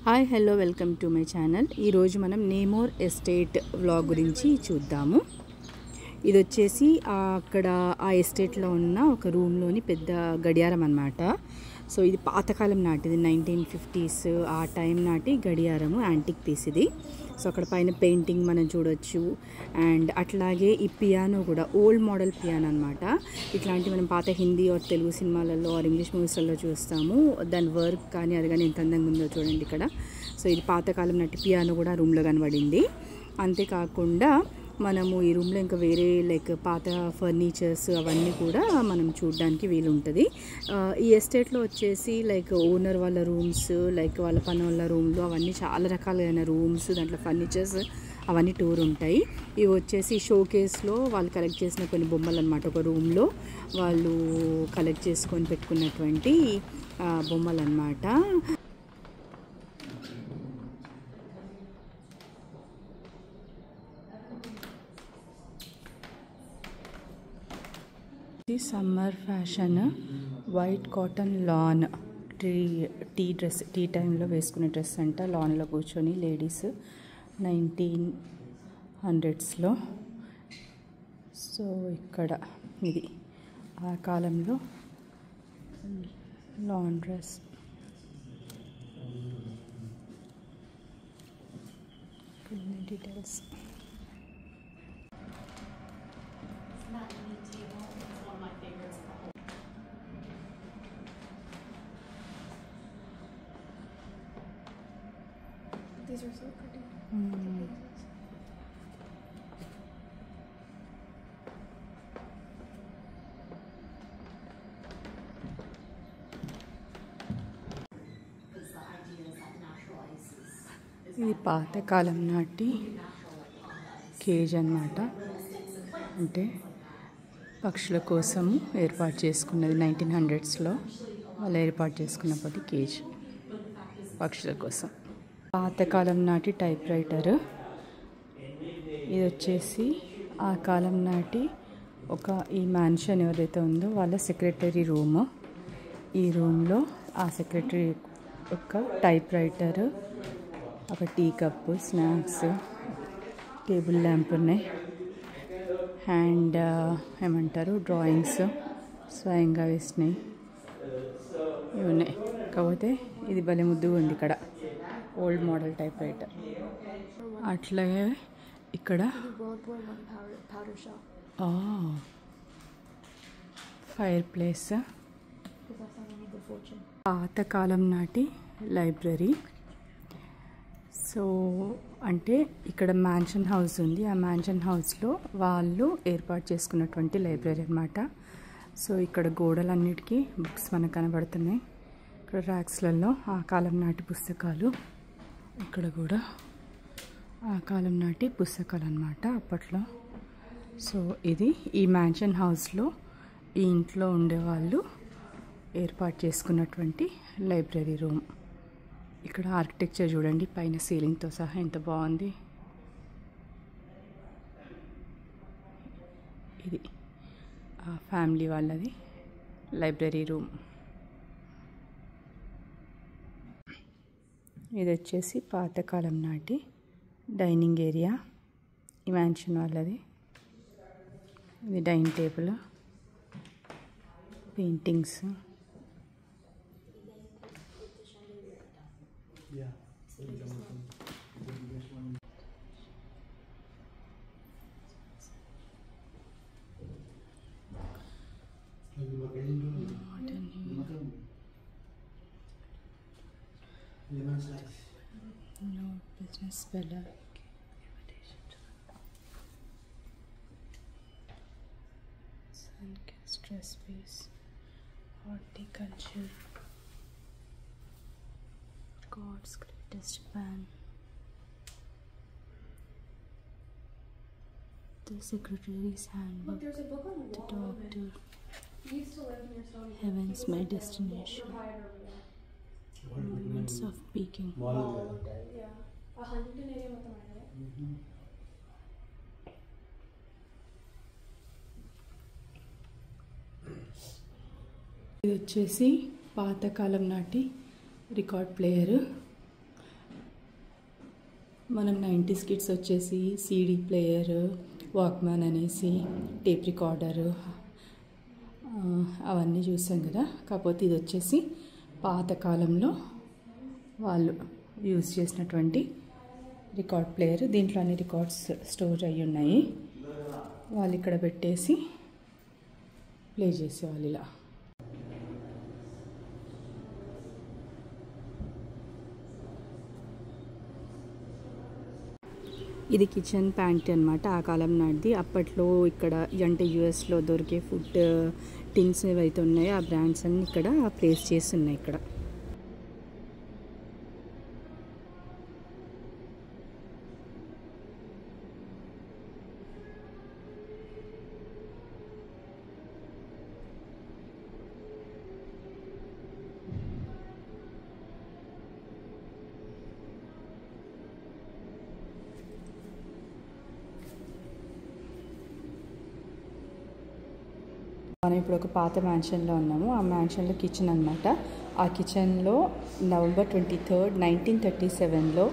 Hi hello welcome to my channel. ఈరోజు మనం నేమోర్ estate vlog గురించి చూద్దాము. ఇది వచ్చేసి అక్కడ ఆ ఎస్టేట్లో ఉన్న ఒక రూమ్లోని పెద్ద గడియారం అన్నమాట. సో ఇది పాతకాలం నాటిది, 1950s ఆ టైం నాటి గడియారము, యాంటిక్ పీస్ ఇది. సో అక్కడ పైన పెయింటింగ్ మనం చూడొచ్చు. అండ్ అట్లాగే ఈ పియానో కూడా ఓల్డ్ మోడల్ పియానో అనమాట. ఇట్లాంటి మనం పాత హిందీ ఆర్ తెలుగు సినిమాలలో ఆర్ ఇంగ్లీష్ మూవీస్లలో చూస్తాము. దాని వర్క్ కానీ అది కానీ ఎంత అందంగా ఉందో చూడండి ఇక్కడ. సో ఇది పాతకాలం నాటి పియానో కూడా రూమ్లో కనబడింది. అంతేకాకుండా మనము ఈ రూమ్లో ఇంకా వేరే లైక్ పాత ఫర్నిచర్స్ అవన్నీ కూడా మనం చూడడానికి వీలు ఉంటుంది. ఈ ఎస్టేట్లో వచ్చేసి లైక్ ఓనర్ వాళ్ళ రూమ్స్, లైక్ వాళ్ళ పని వాళ్ళ రూమ్లు, అవన్నీ చాలా రకాలైన రూమ్స్, దాంట్లో ఫర్నిచర్స్ అవన్నీ టూర్ ఉంటాయి. ఇవి వచ్చేసి షోకేస్లో వాళ్ళు కలెక్ట్ చేసిన కొన్ని బొమ్మలు అనమాట. ఒక రూమ్లో వాళ్ళు కలెక్ట్ చేసుకొని పెట్టుకున్నటువంటి బొమ్మలు అన్నమాట. Summer fashion white cotton lawn tea టైంలో వేసుకునే డ్రెస్ అంట. లాన్లో కూర్చొని లేడీస్ 1900s. సో ఇక్కడ ఇది ఆ కాలంలో lawn dress. Details These are so pretty. ఇది పాతకాలం నాటి కేజ్ అన్నమాట. అంటే పక్షుల కోసము ఏర్పాటు చేసుకున్నది. 1900s వాళ్ళు ఏర్పాటు చేసుకున్నప్పటి కేజ్ పక్షుల కోసం. పాతకాలం నాటి టైప్ రైటర్. ఇది వచ్చేసి ఆ కాలం నాటి ఈ మ్యాన్షన్ ఎవరైతే ఉందో వాళ్ళ సెక్రటరీ రూమ్. ఈ రూమ్లో ఆ సెక్రటరీ యొక్క టైప్ రైటర్, ఒక tea cup, snacks, table lamp ఉన్నాయి. హ్యాండ్ ఏమంటారు డ్రాయింగ్స్ స్వయంగా వేసినాయి ఇవి ఉన్నాయి. కాకపోతే ఇది భలే ముద్దుగా ఉంది ఇక్కడ, ఓల్డ్ మోడల్ టైప్ రైటర్. అట్లాగే ఇక్కడ ఫైర్ ప్లేస్, పాతకాలం నాటి లైబ్రరీ. సో అంటే ఇక్కడ మ్యాన్షన్ హౌస్ ఉంది. ఆ మ్యాన్షన్ హౌస్లో వాళ్ళు ఏర్పాటు చేసుకున్నటువంటి లైబ్రరీ అన్నమాట. సో ఇక్కడ గోడలన్నిటికీ బుక్స్ మనకు కనబడుతున్నాయి. ఇక్కడ ర్యాక్స్లలో ఆ కాలం నాటి పుస్తకాలు, ఇక్కడ కూడా ఆ కాలం నాటి పుస్తకాలు అన్నమాట అప్పట్లో. సో ఇది ఈ మ్యాన్షన్ హౌస్లో ఈ ఇంట్లో ఉండేవాళ్ళు ఏర్పాటు చేసుకున్నటువంటి లైబ్రరీ రూమ్. ఇక్కడ ఆర్కిటెక్చర్ చూడండి, పైన సీలింగ్తో సహా ఎంత బాగుంది. ఇది ఆ ఫ్యామిలీ వాళ్ళది లైబ్రరీ రూమ్. ఇది వచ్చేసి పాతకాలం నాటి డైనింగ్ ఏరియా, ఈ మ్యాన్షన్ వాళ్ళది. ఇది dining table, paintings. No business speller. Stress space, horticulture, God's greatest man, the secretary's handbook. Look, there's a book on the The wall. doctor, We used to live near Stony. heaven's my destination, moments of peaking. Yeah. A Huntington area మొత్తం ఆయన. ఇది వచ్చేసి పాతకాలం నాటి record player. మనం 90s kids వచ్చేసి CD player, Walkman అనేసి, tape recorder అవన్నీ చూసాం కదా. కాకపోతే ఇది వచ్చేసి పాతకాలంలో వాళ్ళు యూజ్ చేసినటువంటి రికార్డ్ ప్లేయర్. దీంట్లో అన్ని రికార్డ్స్ స్టోర్ అయ్యి ఉన్నాయి. వాళ్ళు ఇక్కడ పెట్టేసి ప్లే చేసేవాళ్ళు ఇలా. ఇది కిచెన్ ప్యాంట్ అనమాట, ఆ కాలం నాటిది. అప్పట్లో ఇక్కడ అంటే యూఎస్లో దొరికే ఫుడ్ టిన్స్ ఏవైతే ఉన్నాయో ఆ బ్రాండ్స్ అన్నీ ఇక్కడ ప్లేస్ చేస్తున్నాయి ఇక్కడ. మనం ఇప్పుడు ఒక పాత మ్యాన్షన్లో ఉన్నాము. ఆ మ్యాన్షన్లో కిచెన్ అనమాట. ఆ కిచెన్లో November 23, 1937లో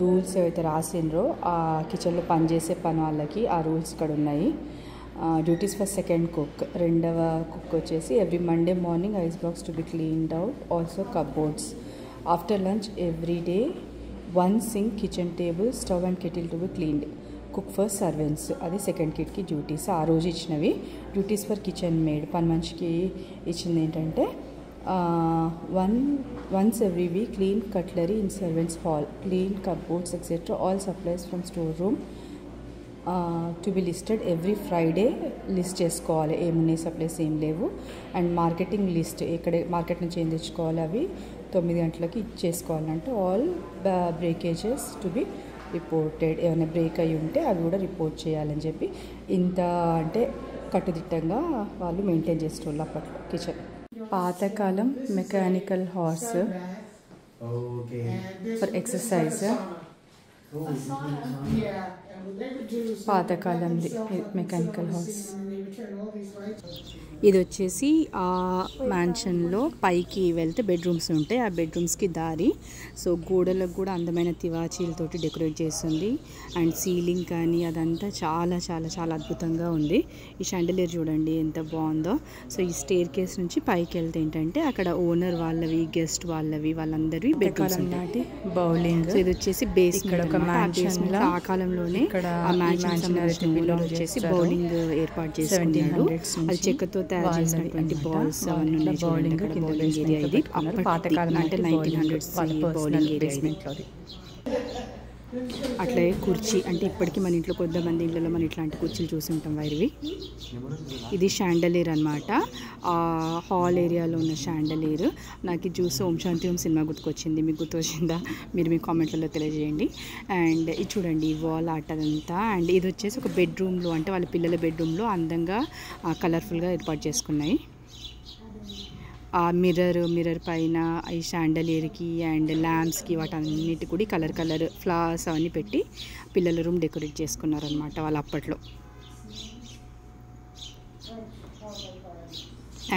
రూల్స్ ఏవైతే రాసిండ్రో ఆ కిచెన్లో పనిచేసే పని వాళ్ళకి ఆ రూల్స్ ఇక్కడ ఉన్నాయి. డ్యూటీస్ ఫర్ సెకండ్ కుక్, రెండవ కుక్ వచ్చేసి every Monday morning ice box to be cleaned out, also cupboards. After lunch every day 1 sink, kitchen table, stove and kettle to be cleaned. Cook for servants, అది second కిడ్కి duties. ఆ రోజు ఇచ్చినవి duties for kitchen made, పని మనిషికి ఇచ్చింది ఏంటంటే once every week clean cutlery in servants hall, clean cupboards etcetera, all supplies from store room to be listed every Friday. List చేసుకోవాలి ఏమున్నాయి సప్లైస్ ఏం లేవు. అండ్ మార్కెటింగ్ లిస్ట్, ఎక్కడ మార్కెట్ నుంచి ఏం తెచ్చుకోవాలి అవి 9 గంటలకి ఇచ్చేసుకోవాలంటే. All breakages to be reported, ఏమైనా బ్రేక్ అయ్యి ఉంటే అవి కూడా రిపోర్ట్ చేయాలని చెప్పి ఇంత అంటే కట్టుదిట్టంగా వాళ్ళు మెయింటైన్ చేసేవాళ్ళు అప్పట్లో కిచెన్. పాతకాలం మెకానికల్ హార్స్ ఫర్ ఎక్సర్సైజ్, పాతకాలంది మెకానికల్ హార్స్. ఇది వచ్చేసి ఆ మ్యాన్షన్లో పైకి వెళ్తే బెడ్రూమ్స్ ఉంటాయి, ఆ బెడ్రూమ్స్కి దారి. సో గోడలకు కూడా అందమైన తివాచీలతోటి డెకరేట్ చేస్తుంది. అండ్ సీలింగ్ కానీ అదంతా చాలా చాలా చాలా అద్భుతంగా ఉంది. ఈ షాండలియర్ చూడండి ఎంత బాగుందో. సో ఈ స్టేర్ కేస్ నుంచి పైకి వెళ్తే ఏంటంటే అక్కడ ఓనర్ వాళ్ళవి, గెస్ట్ వాళ్ళవి, వాళ్ళందరివి బెడ్రూమ్స్ ఉంటాయి. బౌలింగ్. సో ఇది వచ్చేసి బేస్, ఇక్కడ ఒక మ్యాన్షన్ ఆ కాలంలోనే ఆ మ్యాన్షన్ వచ్చేసి బౌలింగ్ ఏర్పాటు చేసుకున్నాడు. అది చెక్కతో తయారు చేసినటువంటి బాల్స్ అవన్నీ ఉన్నాయి. బౌలింగ్ ఏరియా ఇది పాతకాలం అంటే 1900s బౌలింగ్ ఏరియా. అట్లాగే కుర్చీ, అంటే ఇప్పటికీ మన ఇంట్లో కొంతమంది ఇళ్ళలో మనం ఇట్లాంటి కుర్చీలు చూసి ఉంటాం వైర్వి. ఇది షాండలీర్ అనమాట, హాల్ ఏరియాలో ఉన్న షాండలీర్. నాకు ఇది చూసి ఓం శాంతి ఓం సినిమా గుర్తుకొచ్చింది. మీకు గుర్తొచ్చిందా? మీరు మీ కామెంట్లలో తెలియజేయండి. అండ్ ఇది చూడండి వాల్ ఆర్ట్ అదంతా. అండ్ ఇది వచ్చేసి ఒక బెడ్రూమ్లో, అంటే వాళ్ళ పిల్లల బెడ్రూమ్లో అందంగా కలర్ఫుల్గా ఏర్పాటు చేసుకున్నాయి. ఆ మిర్రర్ పైన ఈ షాండలియర్కి అండ్ ల్యాంప్స్కి వాటన్నిటి కూడా కలర్ ఫ్లవర్స్ అవన్నీ పెట్టి పిల్లల రూమ్ డెకరేట్ చేసుకున్నారనమాట వాళ్ళు అప్పట్లో.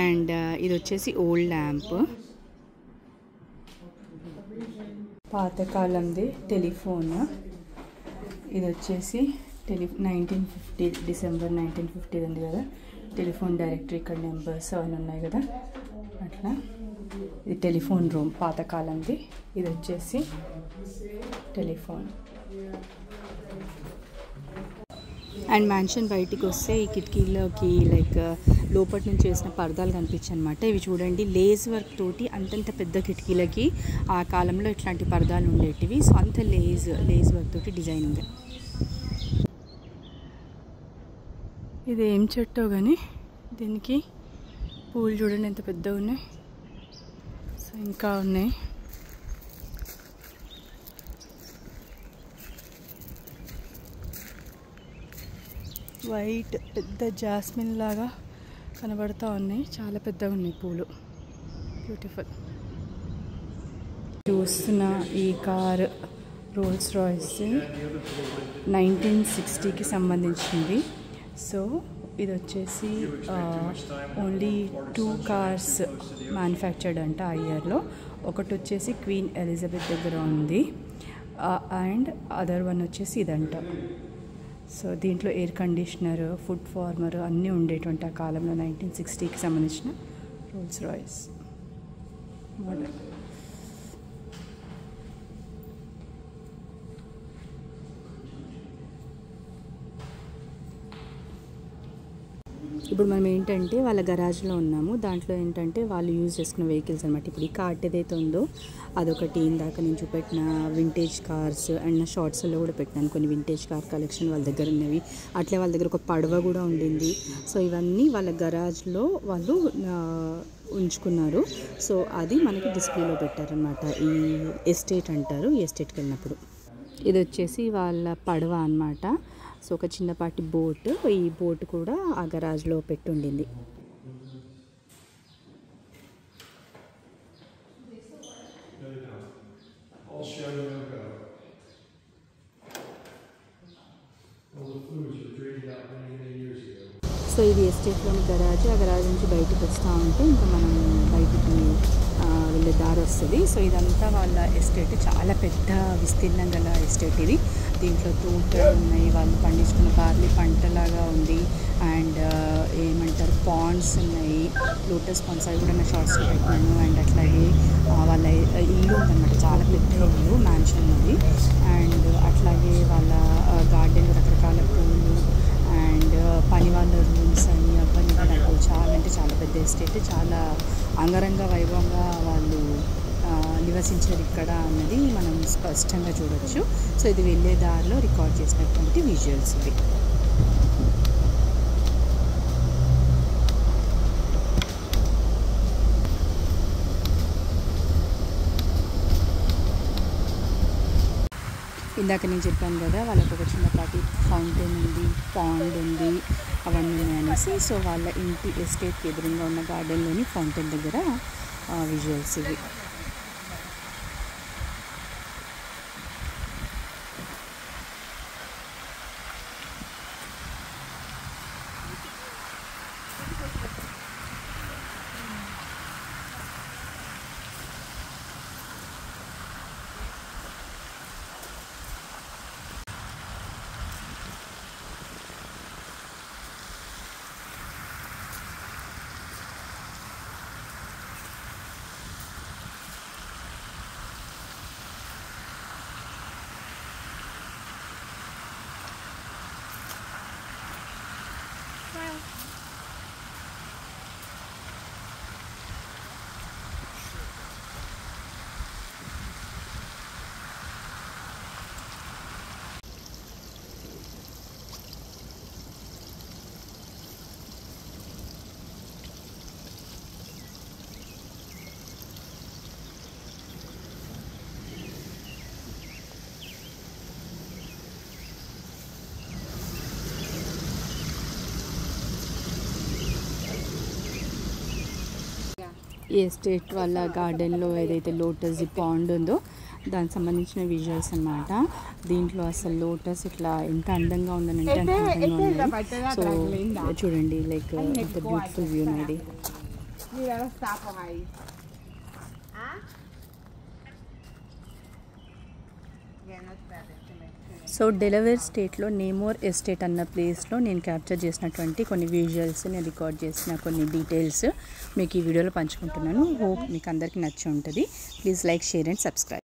అండ్ ఇది వచ్చేసి ఓల్డ్ ల్యాంప్, పాతకాలంది టెలిఫోన్. ఇది వచ్చేసి 1950 డిసెంబర్ 1950 ఉంది కదా టెలిఫోన్ డైరెక్టరీ. ఇక్కడ నెంబర్స్ అవన్నీ ఉన్నాయి కదా అట్లా. ఇది టెలిఫోన్ రూమ్ పాతకాలంది. ఇది వచ్చేసి టెలిఫోన్. అండ్ మ్యాన్షన్ బయటికి వస్తే ఈ కిటికీలోకి లైక్ లోపటి నుంచి వేసిన పరదాలు కనిపించాయి అనమాట. ఇవి చూడండి లేస్ వర్క్ తోటి అంతంత పెద్ద కిటికీలకి ఆ కాలంలో ఇట్లాంటి పరదాలు ఉండేటివి. సో అంత లేస్ వర్క్ తోటి డిజైనింగ్. ఇది ఏం చెట్టో కానీ దీనికి పూలు చూడండి ఎంత పెద్దగా ఉన్నాయి. సో ఇంకా ఉన్నాయి. వైట్ పెద్ద జాస్మిన్ లాగా కనబడుతూ ఉన్నాయి. చాలా పెద్దగా ఉన్నాయి పూలు. బ్యూటిఫుల్. చూస్తున్న ఈ కార్ రోల్స్ రాయ్స్ 1960కి సంబంధించింది. సో ఇది వచ్చేసి ఓన్లీ 2 కార్స్ మ్యానుఫ్యాక్చర్డ్ అంట ఆ ఇయర్లో. ఒకటి వచ్చేసి క్వీన్ ఎలిజబెత్ దగ్గర ఉంది, అండ్ అదర్ వన్ వచ్చేసి ఇదంట. సో దీంట్లో ఎయిర్ కండిషనర్, ఫుడ్ ఫార్మర్ అన్నీ ఉండేటువంటి ఆ కాలంలో 1960కి సంబంధించిన రోల్స్ రాయ్స్ మోడల్. ఇప్పుడు మనం ఏంటంటే వాళ్ళ గరాజ్లో ఉన్నాము. దాంట్లో ఏంటంటే వాళ్ళు యూజ్ చేసుకున్న వెహికల్స్ అనమాట. ఇప్పుడు ఈ కార్ట్ ఏదైతే ఉందో అదొకటి, ఇందాక నేను చూపెట్టిన వింటేజ్ కార్స్ అండ్ నా షార్ట్స్లో కూడా పెట్టినాను కొన్ని వింటేజ్ కార్ కలెక్షన్ వాళ్ళ దగ్గర ఉన్నవి. అట్లే వాళ్ళ దగ్గర ఒక పడవ కూడా ఉండింది. సో ఇవన్నీ వాళ్ళ గరాజ్లో వాళ్ళు ఉంచుకున్నారు. సో అది మనకి డిస్ప్లేలో పెట్టారనమాట. ఈ ఎస్టేట్ అంటారు. ఈ ఎస్టేట్కి వెళ్ళినప్పుడు ఇది వచ్చేసి వాళ్ళ పడవ అనమాట. సో ఒక చిన్నపాటి బోట్, ఈ బోట్ కూడా ఆ గరాజ్లో పెట్టుండింది. సో ఇది ఎస్టేట్లోని గరాజ్. ఆ గరాజ్ నుంచి బయటకు వస్తూ ఉంటే ఇంకా మనం బయటికి వెళ్ళే దారి వస్తుంది. సో ఇదంతా వాళ్ళ ఎస్టేట్. చాలా పెద్ద విస్తీర్ణం గల ఎస్టేట్ ఇది. దీంట్లో తోటలు ఉన్నాయి, వాళ్ళు పండించుకున్న బార్లీ పంటలాగా ఉంది. అండ్ ఏమంటారు పాండ్స్ ఉన్నాయి, లోటస్ పాండ్స్, అవి కూడా నా షార్ట్స్లో పెట్టాను. అండ్ అట్లాగే వాళ్ళ ఇల్లు ఉందన్నమాట, చాలా పెద్ద ఇల్లు, మ్యాన్షన్ ఉంది. అండ్ అట్లాగే వాళ్ళ గార్డెన్లో రకరకాల పూలు అండ్ పని వాళ్ళ రూమ్స్ అని అవన్నీ కూడా చాలా అంటే చాలా పెద్ద ఎస్టేట్. చాలా అంగరంగ వైభవంగా వాళ్ళు నివసించారు ఇక్కడ అన్నది మనం స్పష్టంగా చూడొచ్చు. సో ఇది వెళ్ళే దారిలో రికార్డ్ చేసినటువంటి విజువల్స్ ఇవి. ఇందాక నేను చెప్పాను కదా వాళ్ళకి ఒక చిన్నపాటి ఫౌంటైన్ ఉంది, పాండ్ ఉంది, అవన్నీ ఉన్నాయనేసి. సో వాళ్ళ ఇంటి ఎస్టేట్కి ఎదురుగా ఉన్న గార్డెన్లోని ఫౌంటైన్ దగ్గర విజువల్స్ ఇవి. ఈ ఎస్టేట్ వాళ్ళ గార్డెన్లో ఏదైతే లోటస్ పాండ్ ఉందో దానికి సంబంధించిన విజువల్స్ అన్నమాట. దీంట్లో అసలు లోటస్ ఇట్లా ఎంత అందంగా ఉందనంటే అంత అందంగా ఉంది. సో చూడండి, లైక్ ఎంత బ్యూటిఫుల్ వ్యూ అనేది. సో డెలవేర్ స్టేట్లో నేమోర్ ఎస్టేట్ అన్న ప్లేస్లో నేను క్యాప్చర్ చేసినటువంటి కొన్ని విజువల్స్, నేను రికార్డ్ చేసిన కొన్ని డీటెయిల్స్ మీకు ఈ వీడియోలో పంచుకుంటున్నాను. హోప్ మీకు అందరికీ నచ్చి ఉంటుంది. Please like, share and subscribe.